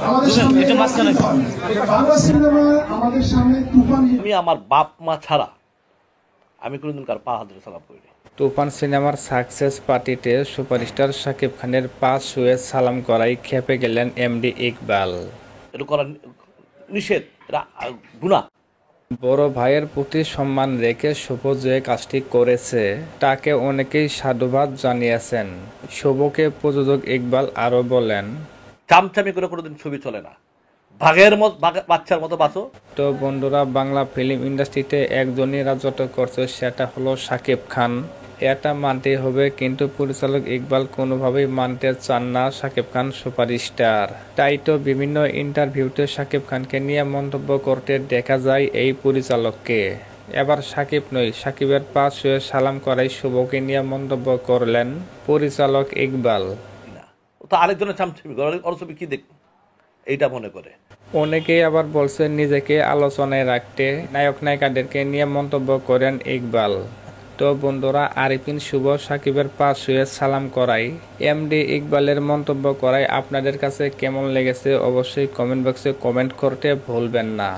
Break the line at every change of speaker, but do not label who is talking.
আমাদের সামনে বাংলা সিনেমা আমাদের সামনে তুফান।
আমি আমার বাপ মা ছাড়া আমি কোনোদিন কার পা হাত ধরে সালাম করিনি।
তুফান সিনেমার সাকসেস পার্টিতে সুপারস্টার শাকিব খানের পা ছুঁয়ে সালাম করায় খেপে গেলেন এমডি ইকবাল।
এটা করা নিষেধ, এটা গুনাহ।
বড় ভাইয়ের প্রতি সম্মান রেখে শুভ যে কাজটি করেছে তাকে অনেকেই সাধুবাদ জানিয়েছেন। শুভকে প্রযোজক ইকবাল আরও বলেন,
চামচামি করে কোনোদিন ছবি চলে না, ভাগের মত বাচ্চার মতো বাঁচো।
তো বন্ধুরা, বাংলা ফিল্ম ইন্ডাস্ট্রিতে একজনই রাজত্ব করছে, সেটা হলো শাকিব খান। এটা মানতেই হবে, কিন্তু পরিচালক ইকবাল কোনোভাবেই মানতে চান না শাকিব খান সুপারস্টার। তাই তো বিভিন্ন ইন্টারভিউতে শাকিব খানকে নিয়ে মন্তব্য করতে দেখা যায় এই পরিচালককে। এবার শাকিব নয়, শাকিবের পা ছুঁয়ে সালাম করাই শুভকে নিয়ে মন্তব্য করলেন পরিচালক ইকবাল।
তো আরেকজনের চামচামি করে, ওর ছবি কি দেখবো এইটা মনে করে।
অনেকেই আবার বলছেন নিজেকে আলোচনায় রাখতে নায়ক নায়িকাদেরকে নিয়ে মন্তব্য করেন ইকবাল। তো বন্ধুরা, আরিফিন শুভ শাকিবের পা ছুঁয়ে সালাম করায় এমডি ইকবালের মন্তব্য করায় আপনাদের কাছে কেমন লেগেছে অবশ্যই কমেন্ট বক্সে কমেন্ট করতে ভুলবেন না।